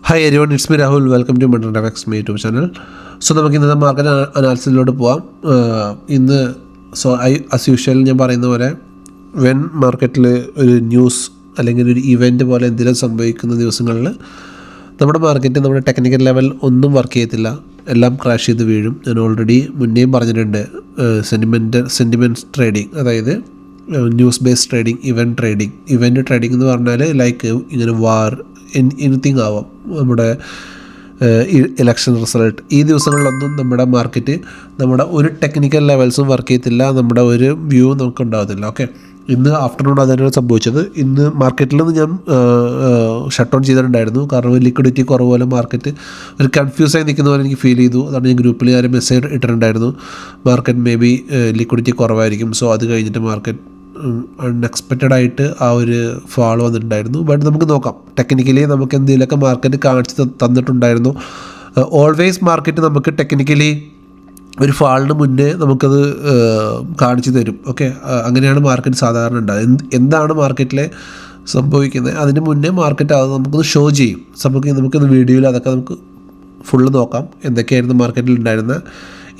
Hi everyone, it's me Rahul. Welcome to Mental Dynamics YouTube channel. So നമുക്ക് ഇന്നത്തെ market അനാലിസിസിലോട്ട് പോവാം. ഇന്ന് as usual ഞാൻ പറയുന്ന പോലെ വെൻ മാർക്കറ്റിൽ ഒരു ന്യൂസ് അല്ലെങ്കിൽ ഒരു ഇവൻറ്റ് പോലെ എന്തെങ്കിലും സംഭവിക്കുന്ന ദിവസങ്ങളിൽ നമ്മുടെ മാർക്കറ്റ് നമ്മുടെ ടെക്നിക്കൽ ലെവൽ ഒന്നും വർക്ക് ചെയ്യത്തില്ല, എല്ലാം ക്രാഷ് ചെയ്ത് വീഴും. ഞാൻ ഓൾറെഡി മുന്നേയും പറഞ്ഞിട്ടുണ്ട്. സെൻറ്റിമെൻറ്റ്സ് ട്രേഡിങ്, അതായത് news based trading, event trading എന്ന് പറഞ്ഞാൽ ലൈക്ക് ഇങ്ങനെ വാർ എനിത്തിങ് ആവാം, നമ്മുടെ ഇലക്ഷൻ റിസൾട്ട്. ഈ ദിവസങ്ങളിലൊന്നും നമ്മുടെ മാർക്കറ്റ് നമ്മുടെ ഒരു ടെക്നിക്കൽ ലെവൽസും വർക്ക് ചെയ്യത്തില്ല, നമ്മുടെ ഒരു വ്യൂ നമുക്ക് ഉണ്ടാകത്തില്ല. ഓക്കെ, ഇന്ന് ആഫ്റ്റർനൂൺ അതാണ് സംഭവിച്ചത്. ഇന്ന് മാർക്കറ്റിൽ നിന്ന് ഞാൻ ഷട്ട് ഡൗൺ ചെയ്തിട്ടുണ്ടായിരുന്നു, കാരണം ലിക്വിഡിറ്റി കുറവ് പോലെ മാർക്കറ്റ് ഒരു കൺഫ്യൂസായി നിൽക്കുന്ന പോലെ എനിക്ക് ഫീൽ ചെയ്തു. അതാണ് ഞാൻ ഗ്രൂപ്പിൽ ഞാൻ മെസ്സേജ് ഇട്ടിട്ടുണ്ടായിരുന്നു, മാർക്കറ്റ് മേ ബി ലിക്വിഡിറ്റി കുറവായിരിക്കും. സോ അത് കഴിഞ്ഞിട്ട് മാർക്കറ്റ് അൺഎക്സ്പെക്റ്റഡ് ആയിട്ട് ആ ഒരു ഫാൾ വന്നിട്ടുണ്ടായിരുന്നു. ബട്ട് നമുക്ക് നോക്കാം, ടെക്നിക്കലി നമുക്ക് എന്തെങ്കിലുമൊക്കെ മാർക്കറ്റ് കാണിച്ച് തന്നിട്ടുണ്ടായിരുന്നു. ഓൾവേസ് മാർക്കറ്റ് നമുക്ക് ടെക്നിക്കലി ഒരു ഫാളിന് മുന്നേ നമുക്കത് കാണിച്ചു തരും. ഓക്കെ, അങ്ങനെയാണ് മാർക്കറ്റ് സാധാരണ ഉണ്ടാകുക. എന്താണ് മാർക്കറ്റിലെ സംഭവിക്കുന്നത് അതിന് മുന്നേ മാർക്കറ്റ് അത് നമുക്കൊന്ന് ഷോ ചെയ്യും. നമുക്കിന്ന് വീഡിയോയിൽ അതൊക്കെ നമുക്ക് ഫുള്ള് നോക്കാം, എന്തൊക്കെയായിരുന്നു മാർക്കറ്റിൽ ഉണ്ടായിരുന്ന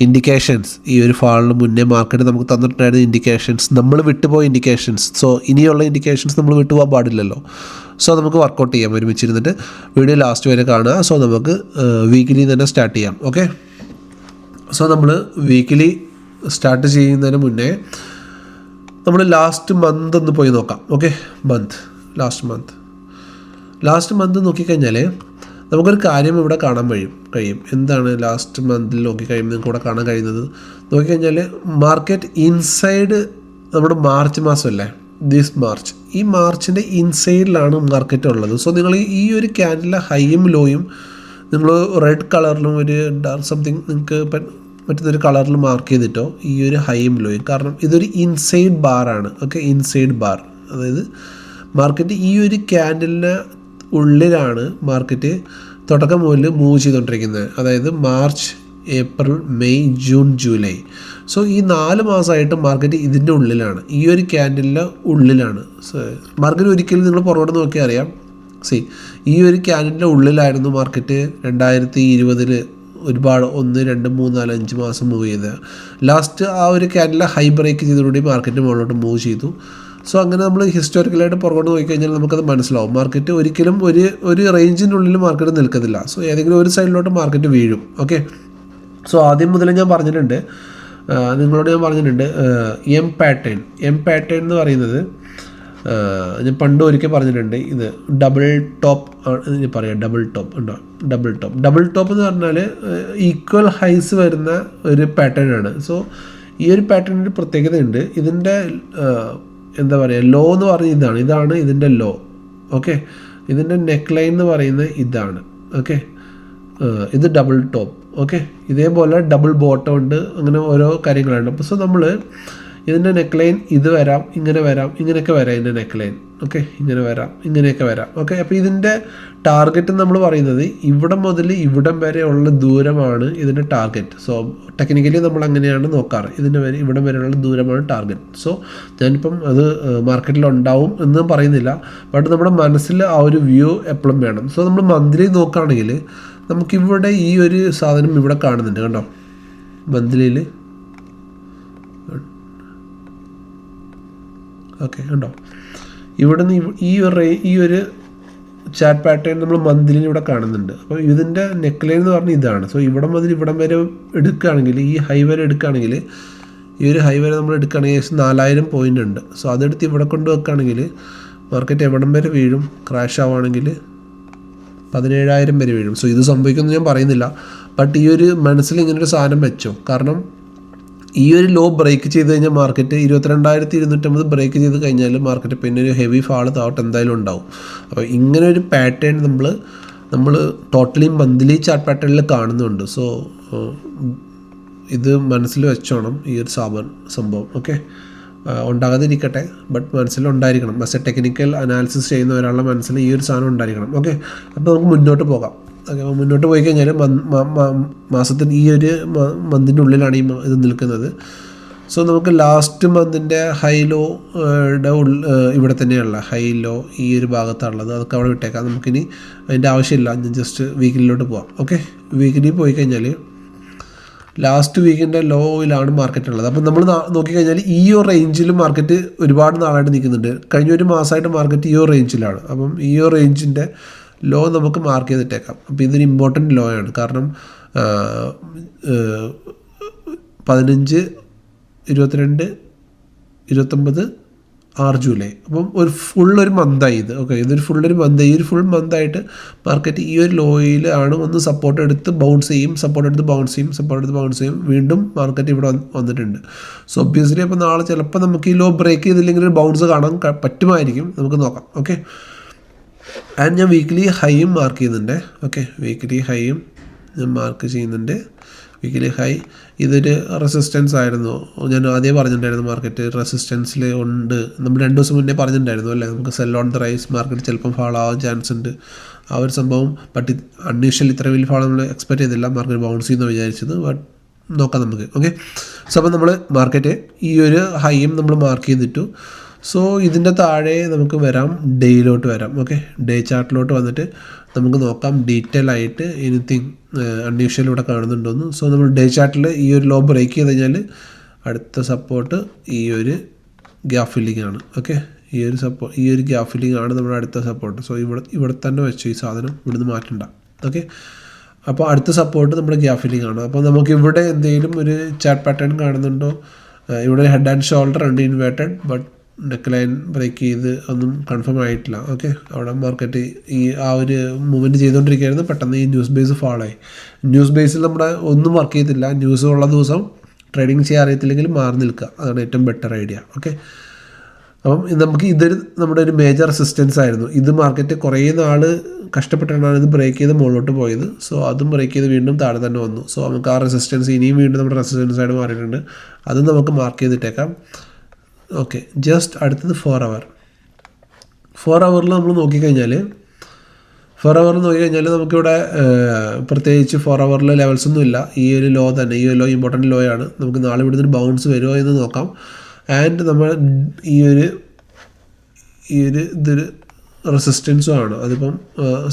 ഇൻഡിക്കേഷൻസ്. ഈ ഒരു ഫാളിന് മുന്നേ മാർക്കറ്റ് നമുക്ക് തന്നിട്ടുണ്ടായിരുന്ന ഇൻഡിക്കേഷൻസ്, നമ്മൾ വിട്ടുപോയ ഇൻഡിക്കേഷൻസ്. സോ ഇനിയുള്ള ഇൻഡിക്കേഷൻസ് നമ്മൾ വിട്ടുപോകാൻ പാടില്ലല്ലോ. സോ നമുക്ക് വർക്കൗട്ട് ചെയ്യാം ഒരുമിച്ചിരുന്നിട്ട്. വീഡിയോ ലാസ്റ്റ് വരെ കാണുക. സോ നമുക്ക് വീക്കിലി തന്നെ സ്റ്റാർട്ട് ചെയ്യാം. ഓക്കെ, സോ നമ്മൾ വീക്കിലി സ്റ്റാർട്ട് ചെയ്യുന്നതിന് മുന്നേ നമ്മൾ ലാസ്റ്റ് മന്ത് ഒന്ന് പോയി നോക്കാം. ഓക്കെ, ലാസ്റ്റ് മന്ത് നോക്കിക്കഴിഞ്ഞാൽ നമുക്കൊരു കാര്യം ഇവിടെ കാണാൻ കഴിയും. എന്താണ് ലാസ്റ്റ് മന്തിൽ നോക്കിക്കഴിയുമ്പോൾ നിങ്ങൾക്ക് ഇവിടെ കാണാൻ കഴിയുന്നത്? നോക്കിക്കഴിഞ്ഞാൽ മാർക്കറ്റ് ഇൻസൈഡ് നമ്മുടെ മാർച്ച് മാസമല്ലേ, മാർച്ച്, ഈ മാർച്ചിൻ്റെ ഇൻസൈഡിലാണ് മാർക്കറ്റ് ഉള്ളത്. സോ നിങ്ങൾ ഈ ഒരു ക്യാൻഡിലെ ഹൈയും ലോയും നിങ്ങൾ റെഡ് കളറിലും ഒരു ഡാർക്ക് സംതിങ് നിങ്ങൾക്ക് പറ്റുന്നൊരു കളറിൽ മാർക്ക് ചെയ്തിട്ടോ ഈ ഒരു ഹൈയും ലോയും, കാരണം ഇതൊരു ഇൻസൈഡ് ബാറാണ്. ഓക്കെ, ഇൻസൈഡ് ബാർ, അതായത് മാർക്കറ്റ് ഈ ഒരു ക്യാൻഡിലിന് ഉള്ളിലാണ് മാർക്കറ്റ് തുടക്കം മുതൽ മൂവ് ചെയ്തുകൊണ്ടിരിക്കുന്നത്. അതായത് March, April, May, June, July. So ഈ 4 മാസമായിട്ട് മാർക്കറ്റ് ഇതിൻ്റെ ഉള്ളിലാണ്, ഈ ഒരു ക്യാൻഡിലിൻ്റെ ഉള്ളിലാണ്. മാർക്കറ്റ് ഒരിക്കലും നിങ്ങൾ പുറകോട്ട് നോക്കിയാൽ അറിയാം. ഈ ഒരു ക്യാൻഡിലിൻ്റെ ഉള്ളിലായിരുന്നു മാർക്കറ്റ് 2020 ഒരുപാട് 1, 2, 3, 4, 5 മാസം മൂവ് ചെയ്തത്. ലാസ്റ്റ് ആ ഒരു ക്യാൻഡിലെ ഹൈ ബ്രേക്ക് ചെയ്തതോടുകൂടി മാർക്കറ്റ് മുകളിലോട്ട് മൂവ് ചെയ്തു. സോ അങ്ങനെ നമ്മൾ ഹിസ്റ്റോറിക്കലായിട്ട് പുറകോട്ട് നോക്കിക്കഴിഞ്ഞാൽ നമുക്കത് മനസ്സിലാവും, മാർക്കറ്റ് ഒരിക്കലും ഒരു റേഞ്ചിൻ്റെ ഉള്ളിൽ മാർക്കറ്റ് നിൽക്കത്തില്ല. സോ ഏതെങ്കിലും ഒരു സൈഡിലോട്ട് മാർക്കറ്റ് വീഴും. ഓക്കെ, സോ ആദ്യം മുതൽ ഞാൻ പറഞ്ഞിട്ടുണ്ട്, നിങ്ങളോട് ഞാൻ പറഞ്ഞിട്ടുണ്ട് എം പാറ്റേൺ എന്ന് പറയുന്നത് ഞാൻ പണ്ട് ഒരിക്കൽ പറഞ്ഞിട്ടുണ്ട്. ഇത് ഡബിൾ ടോപ്പ് ആണ് ഞാൻ പറയാം. ഡബിൾ ടോപ്പ് എന്ന് പറഞ്ഞാൽ ഈക്വൽ ഹൈസ് വരുന്ന ഒരു പാറ്റേൺ ആണ്. സോ ഈ ഒരു പാറ്റേണിൻ്റെ പ്രത്യേകതയുണ്ട്. ഇതിൻ്റെ എന്താ പറയുക, ലോ എന്ന് പറഞ്ഞ ഇതാണ് ഇതിൻ്റെ ലോ. ഓക്കെ, ഇതിൻ്റെ നെക്ക് ലൈൻ എന്ന് പറയുന്നത് ഇതാണ്. ഓക്കെ, ഇത് ഡബിൾ ടോപ്പ്. ഓക്കെ, ഇതേപോലെ ഡബിൾ ബോട്ടം ഉണ്ട്, അങ്ങനെ ഓരോ കാര്യങ്ങളുണ്ട്. അപ്പോൾ സോ നമ്മൾ ഇതിൻ്റെ നെക്ക് ലൈൻ ഇത് വരാം, ഇങ്ങനെ വരാം, ഇങ്ങനെയൊക്കെ വരാം ഇതിൻ്റെ നെക്ക് ലൈൻ. ഓക്കെ, ഇങ്ങനെ വരാം, ഇങ്ങനെയൊക്കെ വരാം. ഓക്കെ, അപ്പോൾ ഇതിൻ്റെ ടാർഗറ്റ് നമ്മൾ പറയുന്നത് ഇവിടെ മുതൽ ഇവിടം വരെയുള്ള ദൂരമാണ് ഇതിൻ്റെ ടാർഗറ്റ്. സോ ടെക്നിക്കലി നമ്മൾ അങ്ങനെയാണ് നോക്കാറ്, ഇവിടം വരെയുള്ള ദൂരമാണ് ടാർഗറ്റ്. സോ ഞാനിപ്പം അത് മാർക്കറ്റിൽ ഉണ്ടാവും എന്ന് പറയുന്നില്ല, ബട്ട് നമ്മുടെ മനസ്സിൽ ആ ഒരു വ്യൂ എപ്പോഴും വേണം. സോ നമ്മൾ മന്ത്ലി നോക്കുകയാണെങ്കിൽ നമുക്കിവിടെ ഈ ഒരു സാധനം ഇവിടെ കാണുന്നുണ്ട്, കണ്ടോ? മന്ത്ലിയിൽ ഓക്കെ, കണ്ടോ? ഇവിടെ നിന്ന് ഈ ഒരു ചാറ്റ് പാറ്റേൺ നമ്മൾ മന്ത്ലിയിൽ ഇവിടെ കാണുന്നുണ്ട്. അപ്പോൾ ഇതിൻ്റെ നെക്ക് ലൈൻ എന്ന് പറഞ്ഞാൽ ഇതാണ്. സോ ഇവിടെ മുതൽ ഇവിടം വരെ എടുക്കുകയാണെങ്കിൽ, ഈ ഹൈ വരെ എടുക്കുകയാണെങ്കിൽ, ഈ ഒരു ഹൈ വരെ നമ്മൾ എടുക്കുകയാണെങ്കിൽ ഏകദേശം 4000 പോയിൻ്റ് ഉണ്ട്. സോ അതെടുത്ത് ഇവിടെ കൊണ്ട് വെക്കുകയാണെങ്കിൽ മാർക്കറ്റ് എവിടം വരെ വീഴും? ക്രാഷ് ആവുകയാണെങ്കിൽ 17,000 വരെ വീഴും. സോ ഇത് സംഭവിക്കുമെന്ന് ഞാൻ പറയുന്നില്ല, ബട്ട് ഈ ഒരു മനസ്സിൽ ഇങ്ങനൊരു സാധനം വെച്ചോ. കാരണം ഈ ഒരു ലോ ബ്രേക്ക് ചെയ്ത് കഴിഞ്ഞാൽ മാർക്കറ്റ് 22,250 ബ്രേക്ക് ചെയ്ത് കഴിഞ്ഞാൽ മാർക്കറ്റ് പിന്നെ ഒരു ഹെവി ഫാള് താഴോട്ട് എന്തായാലും ഉണ്ടാവും. അപ്പോൾ ഇങ്ങനെ ഒരു പാറ്റേൺ നമ്മൾ ടോട്ടലി മന്ത്ലി ചാർട്ട് പാറ്റേണിൽ കാണുന്നുണ്ട്. സോ ഇത് മനസ്സിൽ വെച്ചോണം, ഈ ഒരു സംഭവം. ഓക്കെ, ഉണ്ടാകാതിരിക്കട്ടെ, ബട്ട് മനസ്സിലുണ്ടായിരിക്കണം. പക്ഷേ ടെക്നിക്കൽ അനാലിസിസ് ചെയ്യുന്ന ഒരാളുടെ മനസ്സിൽ ഈ ഒരു സാധനം ഉണ്ടായിരിക്കണം. ഓക്കെ, അപ്പോൾ നമുക്ക് മുന്നോട്ട് പോകാം. ഓക്കെ, മുന്നോട്ട് പോയി കഴിഞ്ഞാൽ മാസത്തിൽ ഈ ഒരു മന്തിൻ്റെ ഉള്ളിലാണ് ഇത് നിൽക്കുന്നത്. സോ നമുക്ക് ലാസ്റ്റ് മന്തിൻ്റെ ഹൈ ലോയുടെ ഇവിടെ തന്നെയുള്ള ഹൈ ലോ ഈ ഒരു ഭാഗത്താണുള്ളത്. അതൊക്കെ അവിടെ വിട്ടേക്കാം. നമുക്കിനി അതിൻ്റെ ആവശ്യമില്ല. ഞാൻ ജസ്റ്റ് വീക്കിലിലോട്ട് പോവാം. ഓക്കെ, വീക്കിലി പോയി കഴിഞ്ഞാൽ ലാസ്റ്റ് വീക്കിൻ്റെ ലോയിലാണ് മാർക്കറ്റ് ഉള്ളത്. അപ്പം നമ്മൾ നോക്കിക്കഴിഞ്ഞാൽ ഈ ഒരു റേഞ്ചിൽ മാർക്കറ്റ് ഒരുപാട് നാളായിട്ട് നിൽക്കുന്നുണ്ട്. കഴിഞ്ഞ ഒരു മാസമായിട്ട് മാർക്കറ്റ് ഈ ഒരു റേഞ്ചിലാണ്. അപ്പം ഈ ഒരു റേഞ്ചിൻ്റെ ലോ നമുക്ക് മാർക്ക് ചെയ്തിട്ടേക്കാം. അപ്പോൾ ഇതൊരു ഇമ്പോർട്ടൻറ്റ് ലോ ആണ്. കാരണം 15, 22, 29, 6 ജൂലൈ. അപ്പം ഒരു മന്തായി ഇത്. ഓക്കെ, ഇതൊരു ഫുള്ളൊരു മന്തായി. ഈ ഒരു ഫുൾ മന്തായിട്ട് മാർക്കറ്റ് ഈ ഒരു ലോയിലാണ് ഒന്ന് സപ്പോർട്ട് എടുത്ത് ബൗൺസ് ചെയ്യും, സപ്പോർട്ട് എടുത്ത് ബൗൺസ് ചെയ്യും. വീണ്ടും മാർക്കറ്റ് ഇവിടെ വന്നിട്ടുണ്ട്. സോ ഒബ്വിയസ്ലി അപ്പോൾ നാളെ ചിലപ്പോൾ നമുക്ക് ഈ ലോ ബ്രേക്ക് ചെയ്തില്ലെങ്കിൽ ഒരു ബൗൺസ് കാണാൻ പറ്റുമായിരിക്കും. നമുക്ക് നോക്കാം. ഓക്കെ, ആൻഡ് ഞാൻ വീക്ക്ലി ഹൈയും മാർക്ക് ചെയ്യുന്നുണ്ട്. ഓക്കെ, വീക്ക്ലി ഹൈയും ഞാൻ മാർക്ക് ചെയ്യുന്നുണ്ട്. വീക്കിലി ഹൈ ഇതൊരു റെസിസ്റ്റൻസ് ആയിരുന്നു. ഞാൻ ആദ്യം പറഞ്ഞിട്ടുണ്ടായിരുന്നു മാർക്കറ്റ് റെസിസ്റ്റൻസിൽ ഉണ്ട്. നമ്മൾ 2 ദിവസം മുന്നേ പറഞ്ഞിട്ടുണ്ടായിരുന്നു അല്ലേ, നമുക്ക് sell on the rise, market ചിലപ്പം ഫാൾ ആവാൻ ചാൻസ് ഉണ്ട്. ആ ഒരു സംഭവം ബട്ട് അൺയൂഷ്വൽ ഇത്ര വലിയ ഫാൾ നമ്മൾ എക്സ്പെക്ട് ചെയ്തില്ല. മാർക്കറ്റ് ബൗൺസ് ചെയ്യുന്ന വിചാരിച്ചത്. ബട്ട് നോക്കാം നമുക്ക്. ഓക്കെ, സോ അപ്പോൾ നമ്മൾ മാർക്കറ്റ് ഈ ഒരു ഹൈയും നമ്മൾ മാർക്ക് ചെയ്തിട്ടു. സോ ഇതിൻ്റെ താഴെ നമുക്ക് വരാം, ഡേയിലോട്ട് വരാം. ഓക്കെ, ഡേ ചാർട്ടിലോട്ട് വന്നിട്ട് നമുക്ക് നോക്കാം ഡീറ്റെയിൽ ആയിട്ട് എനിത്തിങ് അൺയൂഷ്വൽ ഇവിടെ കാണുന്നുണ്ടോന്ന്. സോ നമ്മൾ ഡേ ചാർട്ടിൽ ഈ ഒരു ലോ ബ്രേക്ക് ചെയ്ത് കഴിഞ്ഞാൽ അടുത്ത സപ്പോർട്ട് ഈ ഒരു ഗ്യാപ്പ് ഫില്ലിംഗ് ആണ്. ഓക്കെ, ഈ ഒരു ഗ്യാപ്പ് ഫില്ലിംഗ് ആണ് നമ്മുടെ അടുത്ത സപ്പോർട്ട്. സോ ഇവിടെ തന്നെ വെച്ചു ഈ സാധനം, ഇവിടുന്ന് മാറ്റണ്ട. ഓക്കെ, അപ്പോൾ അടുത്ത സപ്പോർട്ട് നമ്മുടെ ഗ്യാപ്പ് ഫില്ലിംഗ് ആണ്. അപ്പോൾ നമുക്ക് ഇവിടെ എന്തെങ്കിലും ഒരു ചാർട്ട് പാറ്റേൺ കാണുന്നുണ്ടോ? ഇവിടെ ഹെഡ് ആൻഡ് ഷോൾഡർ ഉണ്ട് inverted, but neck line break ചെയ്ത് ഒന്നും കൺഫേം ആയിട്ടില്ല. ഓക്കെ, അവിടെ മാർക്കറ്റ് ആ ഒരു മൂവ്മെൻറ്റ് ചെയ്തുകൊണ്ടിരിക്കുകയായിരുന്നു. പെട്ടെന്ന് ഈ ന്യൂസ് ബേസ് ഫാളായി. ന്യൂസ് ബേസിൽ നമ്മുടെ ഒന്നും വർക്ക് ചെയ്തില്ല. ന്യൂസ് ഉള്ള ദിവസം ട്രേഡിങ് ചെയ്യാൻ അറിയത്തില്ലെങ്കിൽ മാറി നിൽക്കുക, അതാണ് ഏറ്റവും ബെറ്റർ ഐഡിയ. ഓക്കെ, അപ്പം നമുക്ക് നമ്മുടെ ഒരു മേജർ റെസിസ്റ്റൻസ് ആയിരുന്നു. ഇത് മാർക്കറ്റ് കുറേ നാൾ കഷ്ടപ്പെട്ടാണ് ഇത് ബ്രേക്ക് ചെയ്ത് മുകളിലോട്ട് പോയത്. സോ അതും ബ്രേക്ക് ചെയ്ത് വീണ്ടും താഴെ തന്നെ വന്നു. സോ നമുക്ക് ആ റെസിസ്റ്റൻസ് ഇനിയും വീണ്ടും നമ്മുടെ റെസിസ്റ്റൻസ് ആയിട്ട് മാറിയിട്ടുണ്ട്. അതും നമുക്ക് മാർക്ക് ചെയ്തിട്ടേക്കാം. ഓക്കെ, ജസ്റ്റ് അടുത്തത് 4 അവർ. 4 അവറിൽ നമ്മൾ നോക്കിക്കഴിഞ്ഞാൽ നമുക്കിവിടെ പ്രത്യേകിച്ച് 4 അവറിൽ ലെവൽസ് ഒന്നും ഇല്ല. ഈ ഒരു ലോ തന്നെ, ഈ ഒരു ലോ ഇമ്പോർട്ടൻറ്റ് ലോ ആണ്. നമുക്ക് നാളെ ഇവിടുന്ന് ഒരു ബൗൺസ് വരുമോ എന്ന് നോക്കാം. ആൻഡ് നമ്മൾ ഈ ഒരു ഇതൊരു റെസിസ്റ്റൻസും ആണ്. അതിപ്പം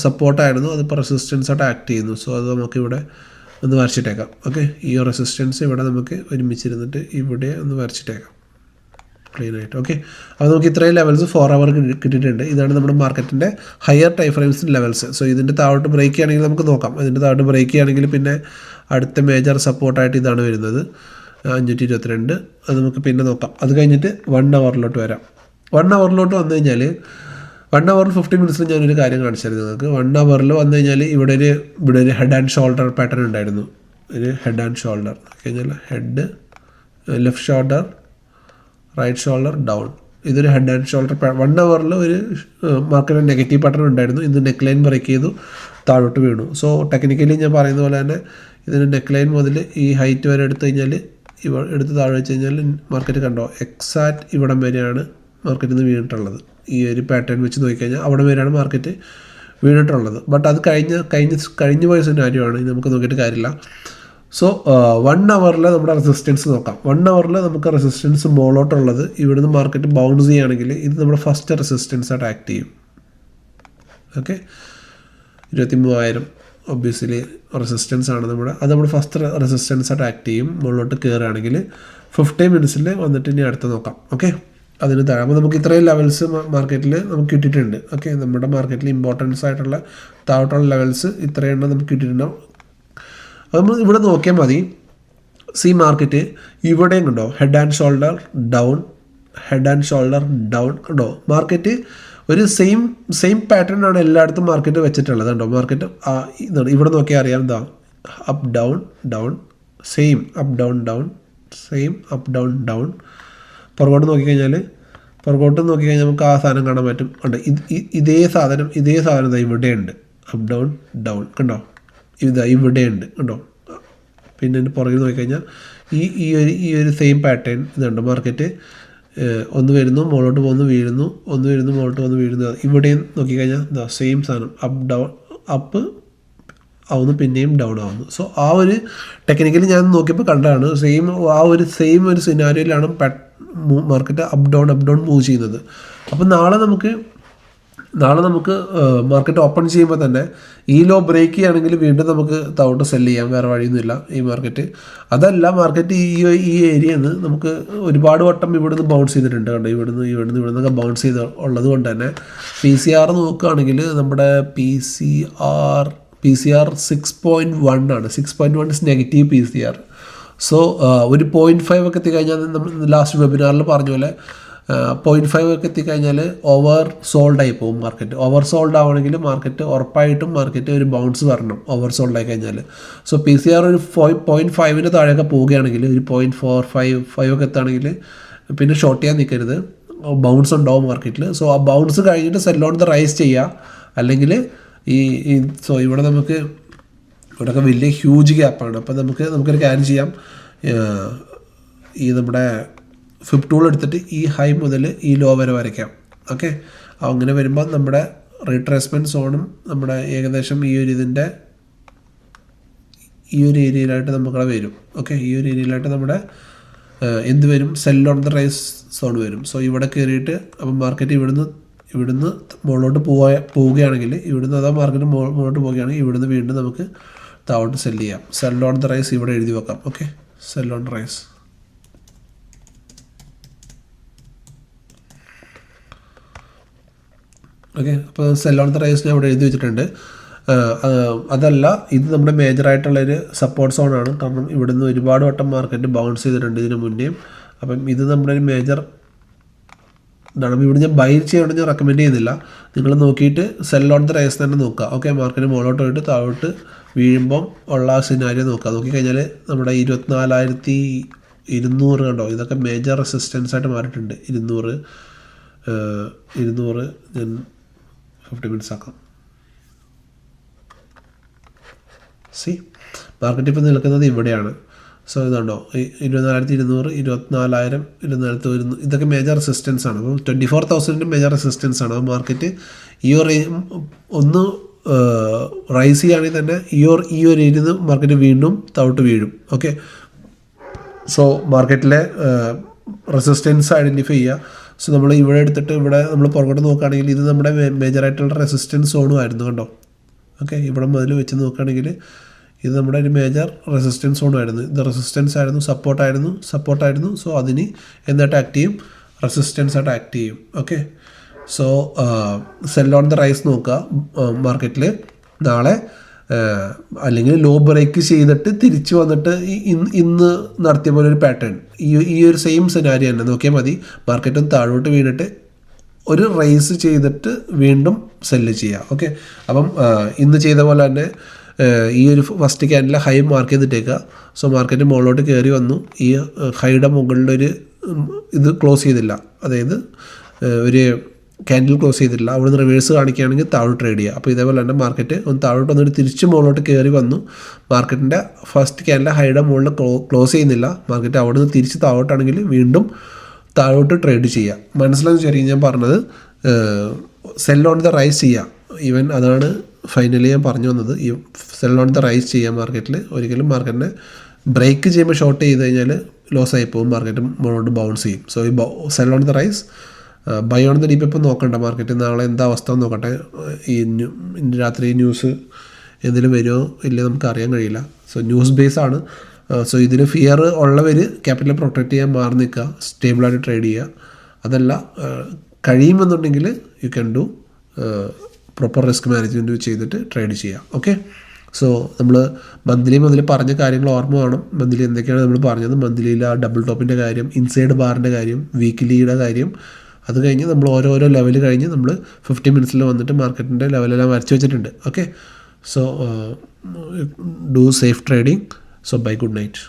സപ്പോർട്ടായിരുന്നു, അതിപ്പോൾ റെസിസ്റ്റൻസായിട്ട് ആക്ട് ചെയ്യുന്നു. സോ അത് നമുക്കിവിടെ ഒന്ന് വരച്ചിട്ടേക്കാം. ഓക്കെ, ഈ റെസിസ്റ്റൻസ് ഇവിടെ നമുക്ക് ഒരുമിച്ചിരുന്നിട്ട് ഇവിടെ ഒന്ന് വരച്ചിട്ടേക്കാം ക്ലീൻ ആയിട്ട്. ഓക്കെ, അപ്പോൾ നമുക്ക് ഇത്രയും ലെവൽസ് 4 അവർ കിട്ടിയിട്ടുണ്ട്. ഇതാണ് നമ്മുടെ മാർക്കറ്റിൻ്റെ ഹയർ ടൈം ഫ്രെയിംസിൻ്റെ ലെവൽസ്. സോ ഇതിൻ്റെ താഴോട്ട് ബ്രേക്ക് ചെയ്യുകയാണെങ്കിൽ നമുക്ക് നോക്കാം. ഇതിൻ്റെ താഴോട്ട് ബ്രേക്ക് ചെയ്യുകയാണെങ്കിൽ പിന്നെ അടുത്ത മേജർ സപ്പോർട്ടായിട്ട് ഇതാണ് വരുന്നത് 522. അത് നമുക്ക് പിന്നെ നോക്കാം. അത് കഴിഞ്ഞിട്ട് 1 അവറിലോട്ട് വരാം. 1 അവറിലോട്ട് വന്നു കഴിഞ്ഞാൽ 1 അവർ 15 മിനിറ്റ്സിൽ ഞാനൊരു കാര്യം കാണിച്ചായിരുന്നു നിങ്ങൾക്ക്. 1 അവറിൽ വന്നു കഴിഞ്ഞാൽ ഇവിടെ ഒരു ഹെഡ് ആൻഡ് ഷോൾഡർ പാറ്റേൺ ഉണ്ടായിരുന്നു. ഒരു ഹെഡ് ആൻഡ് ഷോൾഡർ കഴിഞ്ഞാൽ head, left shoulder, right shoulder, down. ഇതൊരു ഹെഡ് ആൻഡ് ഷോൾഡർ 1 അവറിൽ ഒരു മാർക്കറ്റ് നെഗറ്റീവ് പാറ്റേൺ ഉണ്ടായിരുന്നു. ഇത് നെക്ക് ലൈൻ ബ്രേക്ക് ചെയ്തു താഴോട്ട് വീണു. സോ ടെക്നിക്കലി ഞാൻ പറയുന്ന പോലെ തന്നെ ഇതിന് നെക്ക് ലൈൻ മുതൽ ഈ ഹൈറ്റ് വരെ എടുത്തു കഴിഞ്ഞാൽ എടുത്ത് താഴെ വെച്ച് കഴിഞ്ഞാൽ മാർക്കറ്റ് കണ്ടോ എക്സാക്റ്റ് ഇവിടം വരെയാണ് മാർക്കറ്റിൽ നിന്ന് വീണിട്ടുള്ളത്. ഈ ഒരു പാറ്റേൺ വെച്ച് നോക്കിക്കഴിഞ്ഞാൽ അവിടെ വരെയാണ് മാർക്കറ്റ് വീണിട്ടുള്ളത്. ബട്ട് അത് കഴിഞ്ഞു പോയ സിനാരിയാണ്, ഇത് നമുക്ക് നോക്കിയിട്ട് കാര്യമില്ല. സോ 1 അവറിൽ നമ്മുടെ റെസിസ്റ്റൻസ് നോക്കാം. 1 അവറിൽ നമുക്ക് റെസിസ്റ്റൻസ് മുകളിലോട്ടുള്ളത് ഇവിടുന്ന് മാർക്കറ്റ് ബൗൺസ് ചെയ്യുകയാണെങ്കിൽ ഇത് നമ്മുടെ ഫസ്റ്റ് റെസിസ്റ്റൻസ് ആയിട്ട് ആക്ട് ചെയ്യും. ഓക്കെ, 23,000 ഒബ്വിയസ്ലി റെസിസ്റ്റൻസ് ആണ് അത് നമ്മുടെ ഫസ്റ്റ് റെസിസ്റ്റൻസ് ആയിട്ട് ആക്ട് ചെയ്യും. മുകളിലോട്ട് കയറുകയാണെങ്കിൽ 15 മിനിറ്റ്സിൽ വന്നിട്ട് ഇനി അടുത്ത് നോക്കാം. ഓക്കെ, അതിന് താഴെ അപ്പോൾ നമുക്ക് ഇത്രയും ലെവൽസ് മാർക്കറ്റിൽ നമുക്ക് കിട്ടിയിട്ടുണ്ട്. ഓക്കെ, നമ്മുടെ മാർക്കറ്റിൽ ഇമ്പോർട്ടൻസ് ആയിട്ടുള്ള താഴോട്ടുള്ള ലെവൽസ് ഇത്രയെണ്ണം നമുക്ക് കിട്ടിയിട്ടുണ്ടാവും. അത് നമ്മൾ ഇവിടെ നോക്കിയാൽ മതി. സി മാർക്കറ്റ് ഇവിടെയും കണ്ടോ head and shoulder down, head and shoulder down കണ്ടോ. മാർക്കറ്റ് ഒരു സെയിം പാറ്റേൺ ആണ് എല്ലായിടത്തും മാർക്കറ്റ് വെച്ചിട്ടുള്ളത് കണ്ടോ. മാർക്കറ്റ് ഇതാണ് ഇവിടെ നോക്കിയാൽ അറിയാം. എന്താ up down down, same up down down, same up down down. പുറകോട്ട് നോക്കിക്കഴിഞ്ഞാൽ നമുക്ക് ആ സാധനം കാണാൻ പറ്റും. ഉണ്ട് ഇതേ സാധനം ഇതാ ഇവിടെയുണ്ട്. അപ്പ് ഡൗൺ ഡൗൺ കണ്ടോ, ഇവിടെയുണ്ട് കണ്ടോ. പിന്നെ എൻ്റെ പുറകിൽ നോക്കിക്കഴിഞ്ഞാൽ ഈ ഒരു സെയിം പാറ്റേൺ ഇതുണ്ട്. മാർക്കറ്റ് ഒന്ന് വരുന്നു മുകളിലോട്ട് പോകുന്നു വീഴുന്നു, ഒന്ന് വരുന്നു മുകളിലോട്ട് വന്ന് വീഴുന്നു. ഇവിടെയും നോക്കിക്കഴിഞ്ഞാൽ എന്താ സെയിം സാധനം അപ്പ് ഡൗൺ അപ്പ് ആവുന്നു, പിന്നെയും ഡൗൺ ആവുന്നു. സോ ആ ഒരു ടെക്നിക്കലി ഞാൻ നോക്കിയപ്പോൾ കണ്ടതാണ് സെയിം ഒരു സിനാരിയോയിലാണ് മാർക്കറ്റ് അപ്പ് ഡൗൺ മൂവ് ചെയ്യുന്നത്. അപ്പോൾ നാളെ നമുക്ക് മാർക്കറ്റ് ഓപ്പൺ ചെയ്യുമ്പോൾ തന്നെ ഈ ലോ ബ്രേക്ക് ചെയ്യുകയാണെങ്കിൽ വീണ്ടും നമുക്ക് താഴോട്ട് സെല്ല് ചെയ്യാം, വേറെ വഴിയൊന്നുമില്ല ഈ മാർക്കറ്റ്. അതല്ല മാർക്കറ്റ് ഈ ഏരിയയിൽ നിന്ന് നമുക്ക് ഒരുപാട് വട്ടം ഇവിടുന്ന് ബൗൺസ് ചെയ്തിട്ടുണ്ട് കണ്ടോ, ഇവിടുന്നൊക്കെ ബൗൺസ് ചെയ്ത് ഉള്ളത് കൊണ്ട് തന്നെ PCR നോക്കുകയാണെങ്കിൽ നമ്മുടെ PCR 6.1 ആണ്. 6.1 ഇസ് നെഗറ്റീവ് PCR. സോ ഒരു 0.5 ഒക്കെ എത്തിക്കഴിഞ്ഞാൽ നമ്മൾ ലാസ്റ്റ് വെബിനാറിൽ പറഞ്ഞ പോലെ 0.5 ഒക്കെ എത്തിക്കഴിഞ്ഞാൽ ഓവർ സോൾഡ് ആയി പോകും മാർക്കറ്റ്. ഓവർ സോൾഡ് ആവണമെങ്കിൽ മാർക്കറ്റ് ഉറപ്പായിട്ടും ഒരു ബൗൺസ് വരണം ഓവർ സോൾഡ് ആയി കഴിഞ്ഞാൽ. സോ PCR ഒരു 0.5 താഴെയൊക്കെ പോവുകയാണെങ്കിൽ ഒരു 0.45 ഒക്കെ എത്തുകയാണെങ്കിൽ പിന്നെ ഷോർട്ട് ചെയ്യാൻ നിൽക്കരുത്, ബൗൺസ് ഉണ്ടാവും മാർക്കറ്റിൽ. സോ ആ ബൗൺസ് കഴിഞ്ഞിട്ട് സെൽ ഓൺ ദ റൈസ് ചെയ്യുക. അല്ലെങ്കിൽ സോ ഇവിടെയൊക്കെ വലിയ ഹ്യൂജ് ഗ്യാപ്പാണ്. അപ്പോൾ നമുക്കൊരു കാര്യം ചെയ്യാം, ഈ നമ്മുടെ ഫിബ് ടൂൾ എടുത്തിട്ട് ഈ ഹൈ മുതൽ ഈ ലോ വരെ വരയ്ക്കാം. ഓക്കെ, അങ്ങനെ വരുമ്പോൾ നമ്മുടെ റീട്രേസ്മെൻറ്റ് സോണും നമ്മുടെ ഏകദേശം ഈ ഒരു ഏരിയയിലായിട്ട് നമുക്കവിടെ വരും. ഓക്കെ, ഈ ഒരു ഏരിയയിലായിട്ട് നമ്മുടെ എന്ത് വരും, sell on the rise zone വരും. സോ ഇവിടെ കയറിയിട്ട് അപ്പം മാർക്കറ്റ് ഇവിടുന്ന് മുകളിലോട്ട് പോവുകയാണെങ്കിൽ മാർക്കറ്റ് മുകളിലോട്ട് പോവുകയാണെങ്കിൽ ഇവിടുന്ന് വീണ്ടും നമുക്ക് താഴോട്ട് സെല് ചെയ്യാം. സെൽ ഓൺ ദ റൈസ് ഇവിടെ എഴുതി വെക്കാം. Okay, sell on rise. Okay, അപ്പോൾ സെൽ ഓൺ ദ റൈസ് ഞാൻ ഇവിടെ എഴുതി വെച്ചിട്ടുണ്ട്. അതല്ല, ഇത് നമ്മുടെ മേജറായിട്ടുള്ളൊരു സപ്പോർട്ട് സോണാണ്. കാരണം ഇവിടുന്ന് ഒരുപാട് വട്ടം മാർക്കറ്റ് ബൗൺസ് ചെയ്തിട്ടുണ്ട് ഇതിന് മുന്നേയും. അപ്പം ഇത് നമ്മുടെ ഒരു മേജർ ഇതാണ്. അപ്പോൾ ഇവിടെ ഞാൻ ബൈ ചെയ്യണമെന്ന് ഞാൻ റെക്കമെൻഡ് ചെയ്യുന്നില്ല. നിങ്ങൾ നോക്കിയിട്ട് സെൽ ഓൺ ദ റൈസ് തന്നെ നോക്കുക. ഓക്കെ, മാർക്കറ്റ് മുകളിലോട്ട് പോയിട്ട് താഴോട്ട് വീഴുമ്പം ഉള്ള സിനാരിയോ നോക്കുക. നോക്കിക്കഴിഞ്ഞാൽ നമ്മുടെ 24,200 കണ്ടോ, ഇതൊക്കെ മേജർ റെസിസ്റ്റൻസ് ആയിട്ട് മാറിയിട്ടുണ്ട്. 200 ഞാൻ 50 മിനിറ്റ്സ് ആക്കാം. മാർക്കറ്റ് ഇപ്പോൾ നിൽക്കുന്നത് ഇവിടെയാണ്. സോ ഇതുണ്ടോ, 24,200, 24,000, 24,100 ഇതൊക്കെ മേജർ റെസിസ്റ്റൻസ് ആണ്. അപ്പോൾ 24,000 മേജർ റെസിസ്റ്റൻസ് ആണ്. അപ്പോൾ മാർക്കറ്റ് ഒന്ന് റൈസ് ചെയ്യുകയാണെങ്കിൽ തന്നെ ഈ ഒരു ഏരിയയിൽ നിന്ന് മാർക്കറ്റ് വീണ്ടും താഴോട്ട് വീഴും. ഓക്കെ, സോ മാർക്കറ്റിലെ റെസിസ്റ്റൻസ് ഐഡൻറ്റിഫൈ ചെയ്യുക. സോ നമ്മൾ ഇവിടെ എടുത്തിട്ട് ഇവിടെ നമ്മൾ പുറകോട്ട് നോക്കുകയാണെങ്കിൽ ഇത് നമ്മുടെ മേജറായിട്ടുള്ള റെസിസ്റ്റൻസ് സോണും ആയിരുന്നു കണ്ടോ. ഓക്കെ, ഇവിടെ മുതൽ വെച്ച് നോക്കുകയാണെങ്കിൽ ഇത് നമ്മുടെ ഒരു മേജർ റെസിസ്റ്റൻസ് സോണായിരുന്നു. ഇത് റെസിസ്റ്റൻസ് ആയിരുന്നു, സപ്പോർട്ടായിരുന്നു. സോ അതിന് എന്തായിട്ട് ആക്ട് ചെയ്യും, റെസിസ്റ്റൻസ് ആയിട്ട് ആക്ട് ചെയ്യും. Okay, so sell on the rise നോക്കുക മാർക്കറ്റിൽ നാളെ, അല്ലെങ്കിൽ ലോ ബ്രേക്ക് ചെയ്തിട്ട് തിരിച്ചു വന്നിട്ട് ഇന്ന് നടത്തിയ പോലെ ഒരു പാറ്റേൺ ഈ ഒരു സെയിം സിനാരിയോ തന്നെ നോക്കിയാൽ മതി. മാർക്കറ്റും താഴോട്ട് വീണിട്ട് ഒരു റൈസ് ചെയ്തിട്ട് വീണ്ടും സെല്ല് ചെയ്യുക. ഓക്കെ, അപ്പം ഇന്ന് ചെയ്ത പോലെ തന്നെ ഈ ഒരു ഫസ്റ്റ് ക്യാൻഡിൽ ഹൈ മാർക്ക് ചെയ്തിട്ടേക്കുക. സോ മാർക്കറ്റ് മുകളിലോട്ട് കയറി വന്നു, ഈ ഹൈയുടെ മുകളിലൊരു ഇത് ക്ലോസ് ചെയ്തില്ല, അതായത് ഒരു ക്യാൻഡിൽ ക്ലോസ് ചെയ്തിട്ടില്ല. അവിടെ നിന്ന് റിവേഴ്സ് കാണിക്കുകയാണെങ്കിൽ താഴോട്ട് ട്രേഡ് ചെയ്യുക. അപ്പോൾ ഇതേപോലെ തന്നെ മാർക്കറ്റ് ഒന്ന് താഴോട്ട് വന്നിട്ട് തിരിച്ച് മുകളിലോട്ട് കയറി വന്നു. മാർക്കറ്റിൻ്റെ ഫസ്റ്റ് ക്യാൻഡിൽ ഹൈയുടെ മുകളിൽ ക്ലോസ് ചെയ്യുന്നില്ല. മാർക്കറ്റ് അവിടെ നിന്ന് തിരിച്ച് താഴോട്ടാണെങ്കിൽ വീണ്ടും താഴോട്ട് ട്രേഡ് ചെയ്യുക. മനസ്സിലാകുന്ന ചെറിയ ഞാൻ പറഞ്ഞത് സെൽ ഓൺ ദ റൈസ് ചെയ്യുക. ഈവൻ അതാണ് ഫൈനലി ഞാൻ പറഞ്ഞു വന്നത്. ഈ സെൽ ഓൺ ദ റൈസ് ചെയ്യുക മാർക്കറ്റിൽ. ഒരിക്കലും മാർക്കറ്റിനെ ബ്രേക്ക് ചെയ്യുമ്പോൾ ഷോർട്ട് ചെയ്ത് കഴിഞ്ഞാൽ ലോസ് ആയി പോകും, മാർക്കറ്റ് മുകളിലോട്ട് ബൗൺസ് ചെയ്യും. സോ ഈ sell on the rise, buy on the dip ഇപ്പം നോക്കണ്ട. മാർക്കറ്റ് നാളെ എന്താ അവസ്ഥ എന്ന് നോക്കട്ടെ. ഇന്ന് രാത്രി ന്യൂസ് എന്തെങ്കിലും വരുമോ ഇല്ലയോ നമുക്ക് അറിയാൻ കഴിയില്ല. സോ ന്യൂസ് ബേസ് ആണ്. സോ ഇതിന് ഫിയർ ഉള്ളവർ ക്യാപിറ്റൽ പ്രൊട്ടക്റ്റ് ചെയ്യാൻ മാറി നിൽക്കുക, സ്റ്റേബിളായിട്ട് ട്രേഡ് ചെയ്യുക. അതല്ല കഴിയുമെന്നുണ്ടെങ്കിൽ you can do proper risk management ചെയ്തിട്ട് ട്രേഡ് ചെയ്യുക. ഓക്കെ, സോ നമ്മൾ മന്ത്ലി മുതൽ പറഞ്ഞ കാര്യങ്ങൾ ഓർമ്മ വേണം. മന്ത്ലി എന്തൊക്കെയാണ് നമ്മൾ പറഞ്ഞത്, മന്ത്ലിയിൽ ആ ഡബിൾ ടോപ്പിൻ്റെ കാര്യം, ഇൻസൈഡ് ബാറിൻ്റെ കാര്യം, വീക്ക്ലിയുടെ കാര്യം, അത് കഴിഞ്ഞ് നമ്മൾ ഓരോരോ ലെവൽ കഴിഞ്ഞ് നമ്മൾ 50 മിനിറ്റ്സിൽ വന്നിട്ട് മാർക്കറ്റിൻ്റെ ലെവലെല്ലാം വരച്ച് വെച്ചിട്ടുണ്ട്. Okay, so do safe trading. So bye, good night.